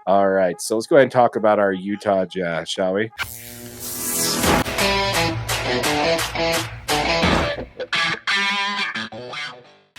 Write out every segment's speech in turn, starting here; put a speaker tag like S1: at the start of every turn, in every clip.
S1: All right, so let's go ahead and talk about our Utah Jazz, shall we?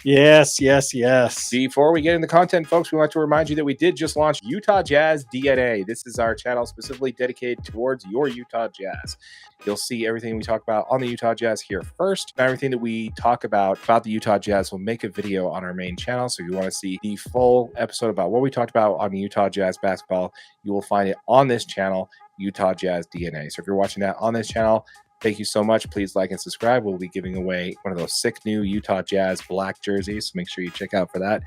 S2: Yes.
S1: Before we get into content, folks, we want to remind you that we did just launch Utah Jazz DNA. This is our channel specifically dedicated towards your Utah Jazz. You'll see everything we talk about on the Utah Jazz here first. Everything that we talk about the Utah Jazz, we'll make a video on our main channel. So if you want to see the full episode about what we talked about on Utah Jazz basketball, you will find it on this channel, Utah Jazz DNA. So if you're watching that on this channel, thank you so much. Please like and subscribe. We'll be giving away one of those sick new Utah Jazz black jerseys. So make sure you check out for that.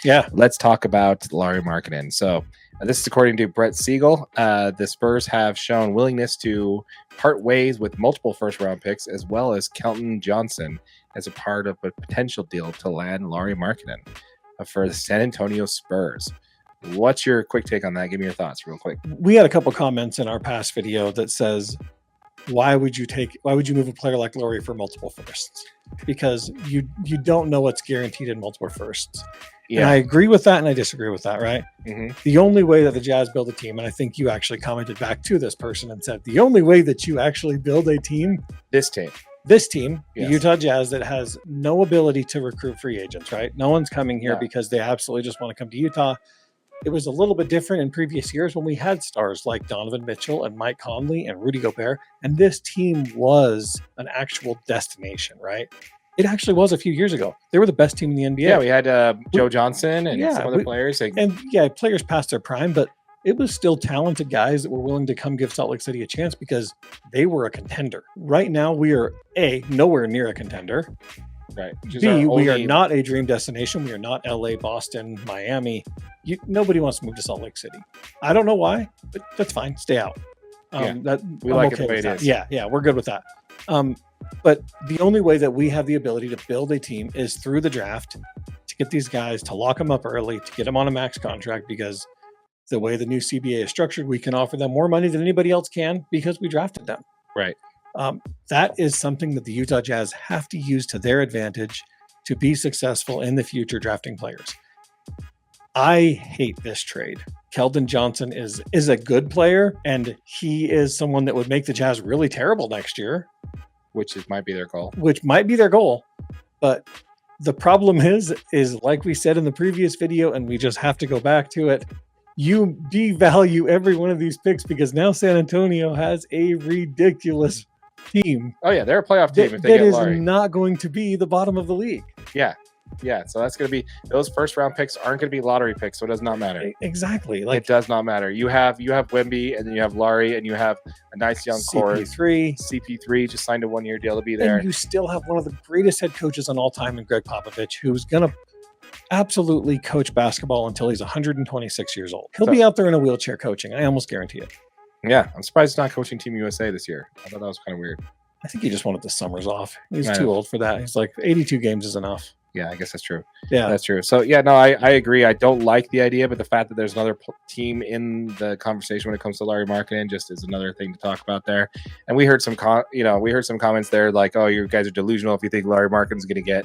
S2: Yeah.
S1: Let's talk about Lauri Markkanen. So this is according to Brett Siegel. The Spurs have shown willingness to part ways with multiple first-round picks, as well as Kelton Johnson, as a part of a potential deal to land Lauri Markkanen for the San Antonio Spurs. What's your quick take on that? Give me your thoughts real quick.
S2: We had a couple comments in our past video that says, why would you move a player like Lauri for multiple firsts? Because you don't know what's guaranteed in multiple firsts. Yeah. And I agree with that and I disagree with that, right? Mm-hmm. The only way that the Jazz build a team, and I think you actually commented back to this person and said, the only way that you actually build a team,
S1: this team,
S2: yes. The Utah Jazz that has no ability to recruit free agents, right? No one's coming here because they absolutely just want to come to Utah. It was a little bit different in previous years when we had stars like Donovan Mitchell and Mike Conley and Rudy Gobert, and this team was an actual destination, right? It actually was a few years ago. They were the best team in the NBA.
S1: Yeah, we had Joe Johnson and some other players.
S2: Players past their prime, but it was still talented guys that were willing to come give Salt Lake City a chance because they were a contender. Right now, we are nowhere near a contender.
S1: Right.
S2: B, we are not a dream destination. We are not LA, Boston, Miami. Nobody wants to move to Salt Lake City. I don't know why, but that's fine. Stay out.
S1: We like it the way it is.
S2: Yeah, we're good with that. But the only way that we have the ability to build a team is through the draft, to get these guys, to lock them up early, to get them on a max contract, because the way the new CBA is structured, we can offer them more money than anybody else can because we drafted them.
S1: Right.
S2: That is something that the Utah Jazz have to use to their advantage to be successful in the future drafting players. I hate this trade. Keldon Johnson is a good player, and he is someone that would make the Jazz really terrible next year.
S1: Which might be their goal.
S2: But the problem is like we said in the previous video, and we just have to go back to it, you devalue every one of these picks because now San Antonio has a ridiculous team.
S1: Oh yeah, they're a playoff team if they get Lauri.
S2: That is not going to be the bottom of the league.
S1: Yeah, so that's going to be, those first round picks aren't going to be lottery picks, so it does not matter.
S2: Exactly.
S1: It does not matter. You have Wemby, and then you have Lauri, and you have a nice young core. CP3 just signed a 1-year deal to be there.
S2: And you still have one of the greatest head coaches on all time in Greg Popovich, who's going to absolutely coach basketball until he's 126 years old. He'll be out there in a wheelchair coaching. I almost guarantee it.
S1: Yeah, I'm surprised he's not coaching Team USA this year. I thought that was kind of weird.
S2: I think he just wanted the summers off. He's too old for that. He's like, 82 games is enough.
S1: Yeah, I guess that's true.
S2: Yeah,
S1: that's true. So yeah, no, I agree. I don't like the idea, but the fact that there's another team in the conversation when it comes to Lauri Markkanen just is another thing to talk about there. And we heard some comments there like, "Oh, you guys are delusional if you think Lauri Markkanen's going to get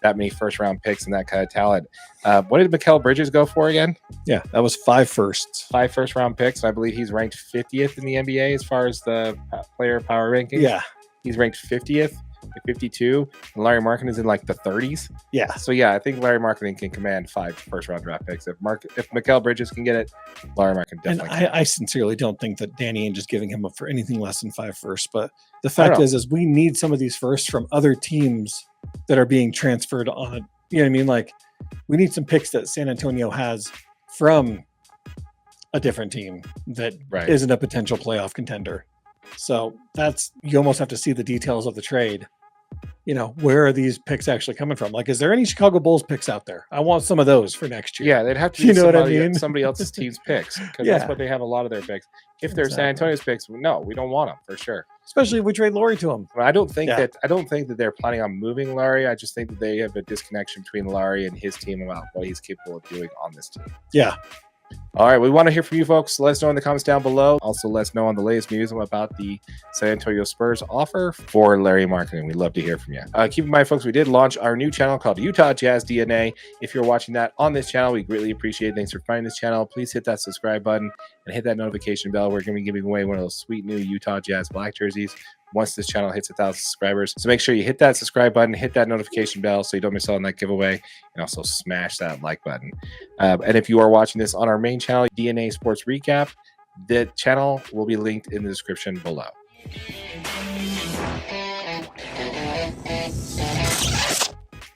S1: that many first round picks and that kind of talent." What did Mikal Bridges go for again?
S2: Yeah, that was 5 firsts.
S1: 5 first round picks. I believe he's ranked 50th in the NBA as far as the player power ranking.
S2: Yeah,
S1: he's ranked 50th. 52, and Lauri Markkanen is in like the 30s.
S2: Yeah.
S1: So yeah, I think Lauri Markkanen can command 5 first-round draft picks. If Mikal Bridges can get it, Lauri Markkanen definitely can.
S2: I sincerely don't think that Danny Ainge is giving him up for anything less than 5 firsts. But the fact is we need some of these firsts from other teams that are being transferred on. You know what I mean? Like, we need some picks that San Antonio has from a different team that isn't a potential playoff contender. So you almost have to see the details of the trade. Where are these picks actually coming from? Like, is there any Chicago Bulls picks out there? I want some of those for next year.
S1: Yeah, they'd have to be somebody else's team's picks, because that's what they have a lot of their picks. If they're San Antonio's picks, no, we don't want them for sure.
S2: Especially if we trade Lauri to them.
S1: I don't think that they're planning on moving Lauri. I just think that they have a disconnection between Lauri and his team about what he's capable of doing on this team.
S2: Yeah.
S1: All right, we want to hear from you folks. Let us know in the comments down below. Also, let us know on the latest news about the San Antonio Spurs offer for Lauri Markkanen. We'd love to hear from you. Keep in mind, folks, we did launch our new channel called Utah Jazz DNA. If you're watching that on this channel, we greatly appreciate it. Thanks for finding this channel. Please hit that subscribe button and hit that notification bell. We're going to be giving away one of those sweet new Utah Jazz black jerseys once this channel hits 1,000 subscribers. So make sure you hit that subscribe button, hit that notification bell so you don't miss out on that giveaway, and also smash that like button. And if you are watching this on our main channel, DNA Sports Recap, the channel will be linked in the description below.